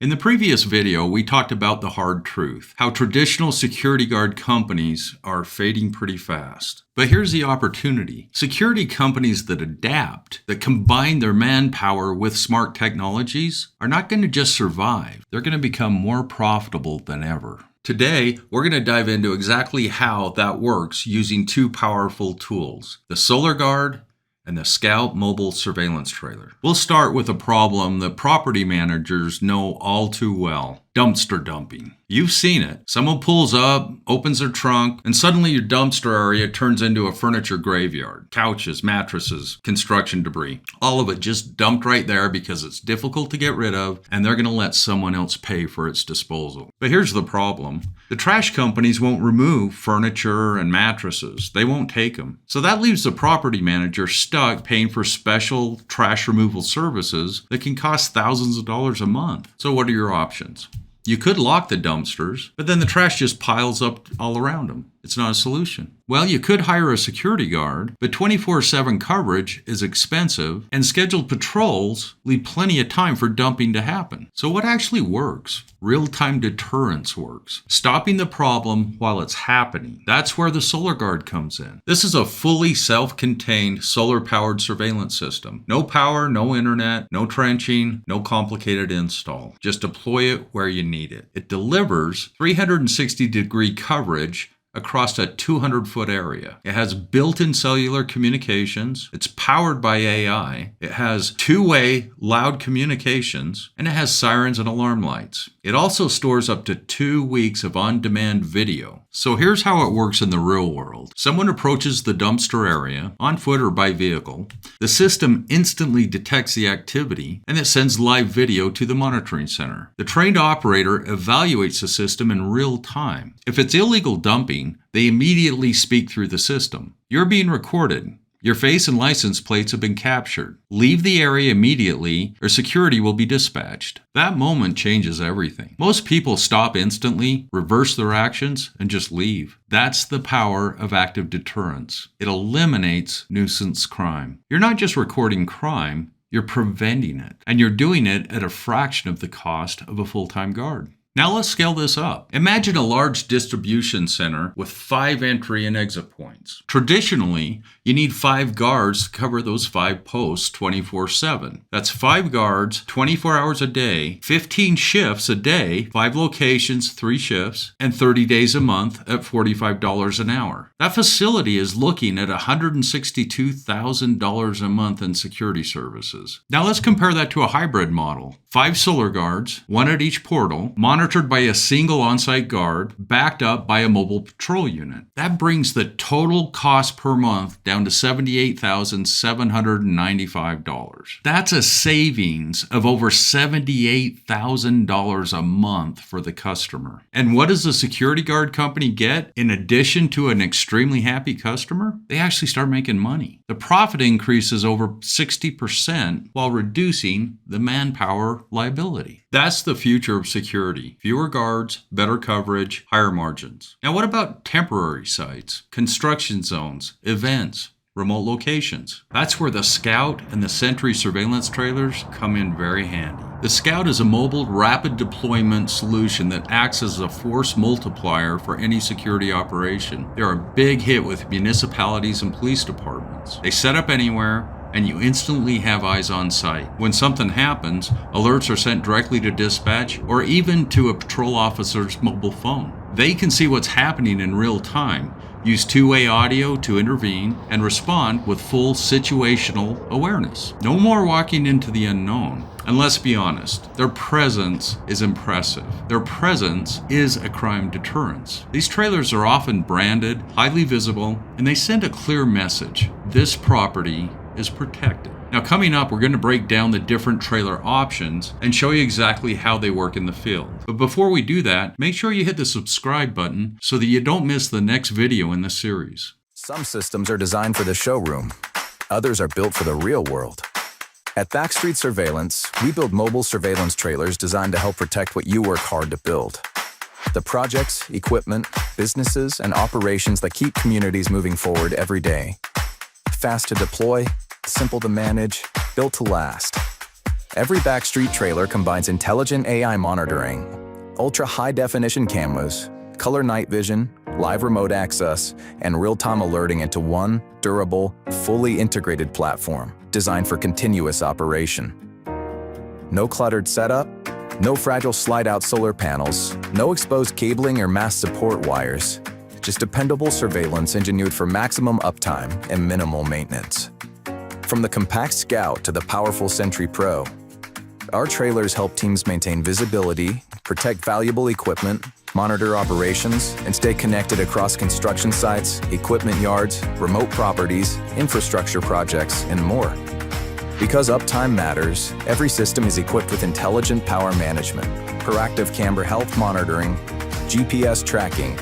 In the previous video, we talked about the hard truth, how traditional security guard companies are fading pretty fast. But here's the opportunity. Security companies that adapt, that combine their manpower with smart technologies, are not going to just survive. They're going to become more profitable than ever. Today, we're going to dive into exactly how that works using two powerful tools, the Solar Guard and the Scout mobile surveillance trailer. We'll start with a problem that property managers know all too well: dumpster dumping. You've seen it. Someone pulls up, opens their trunk, and suddenly your dumpster area turns into a furniture graveyard. Couches, mattresses, construction debris. All of it just dumped right there because it's difficult to get rid of, and they're going to let someone else pay for its disposal. But here's the problem. The trash companies won't remove furniture and mattresses. They won't take them. So that leaves the property manager stuck paying for special trash removal services that can cost thousands of dollars a month. So what are your options? You could lock the dumpsters, but then the trash just piles up all around them. It's not a solution. Well, you could hire a security guard, but 24/7 coverage is expensive, and scheduled patrols leave plenty of time for dumping to happen. So what actually works? Real-time deterrence works. Stopping the problem while it's happening. That's where the Solar Guard comes in. This is a fully self-contained solar-powered surveillance system. No power, no internet, no trenching, no complicated install. Just deploy it where you need it. It delivers 360-degree coverage across a 200-foot area. It has built-in cellular communications. It's powered by AI. It has two-way loud communications, and it has sirens and alarm lights. It also stores up to 2 weeks of on-demand video. So here's how it works in the real world. Someone approaches the dumpster area, on foot or by vehicle. The system instantly detects the activity, and it sends live video to the monitoring center. The trained operator evaluates the system in real time. If it's illegal dumping, they immediately speak through the system. You're being recorded. Your face and license plates have been captured. Leave the area immediately or security will be dispatched. That moment changes everything. Most people stop instantly, reverse their actions, and just leave. That's the power of active deterrence. It eliminates nuisance crime. You're not just recording crime, you're preventing it. And you're doing it at a fraction of the cost of a full-time guard. Now let's scale this up. Imagine a large distribution center with 5 entry and exit points. Traditionally, you need 5 guards to cover those 5 posts 24/7. That's 5 guards, 24 hours a day, 15 shifts a day, 5 locations, 3 shifts, and 30 days a month at $45 an hour. That facility is looking at $162,000 a month in security services. Now let's compare that to a hybrid model. 5 solar guards, 1 at each portal, monitored by a single on-site guard, backed up by a mobile patrol unit. That brings the total cost per month down to $78,795. That's a savings of over $78,000 a month for the customer. And what does the security guard company get in addition to an extremely happy customer? They actually start making money. The profit increases over 60% while reducing the manpower liability. That's the future of security. Fewer guards, better coverage, higher margins. Now what about temporary sites, construction zones, events, remote locations? That's where the Scout and the Sentry surveillance trailers come in very handy. The Scout is a mobile, rapid deployment solution that acts as a force multiplier for any security operation. They're a big hit with municipalities and police departments. They set up anywhere, and you instantly have eyes on site. When something happens, alerts are sent directly to dispatch or even to a patrol officer's mobile phone. They can see what's happening in real time, use two-way audio to intervene, and respond with full situational awareness. No more walking into the unknown. And let's be honest, their presence is impressive. Their presence is a crime deterrence. These trailers are often branded, highly visible, and they send a clear message. This property is protected. Now coming up, we're going to break down the different trailer options and show you exactly how they work in the field. But before we do that, make sure you hit the subscribe button so that you don't miss the next video in the series. Some systems are designed for the showroom. Others are built for the real world. At Backstreet Surveillance, we build mobile surveillance trailers designed to help protect what you work hard to build. The projects, equipment, businesses, and operations that keep communities moving forward every day. Fast to deploy, simple to manage, built to last. Every Backstreet trailer combines intelligent AI monitoring, ultra-high-definition cameras, color night vision, live remote access, and real-time alerting into one durable, fully integrated platform designed for continuous operation. No cluttered setup, no fragile slide-out solar panels, no exposed cabling or mass support wires, just dependable surveillance engineered for maximum uptime and minimal maintenance. From the compact Scout to the powerful Sentry Pro, our trailers help teams maintain visibility, protect valuable equipment, monitor operations, and stay connected across construction sites, equipment yards, remote properties, infrastructure projects, and more. Because uptime matters, every system is equipped with intelligent power management, proactive camber health monitoring, GPS tracking,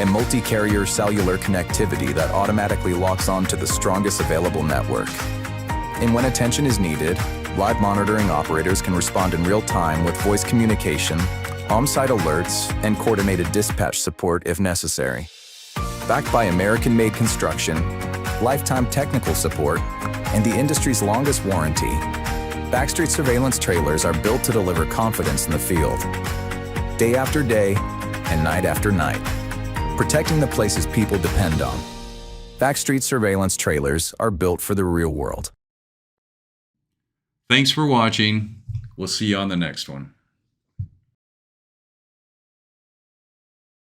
and multi-carrier cellular connectivity that automatically locks on to the strongest available network. And when attention is needed, live monitoring operators can respond in real time with voice communication, on-site alerts, and coordinated dispatch support if necessary. Backed by American-made construction, lifetime technical support, and the industry's longest warranty, Backstreet surveillance trailers are built to deliver confidence in the field, day after day and night after night, protecting the places people depend on. Backstreet surveillance trailers are built for the real world. Thanks for watching. We'll see you on the next one.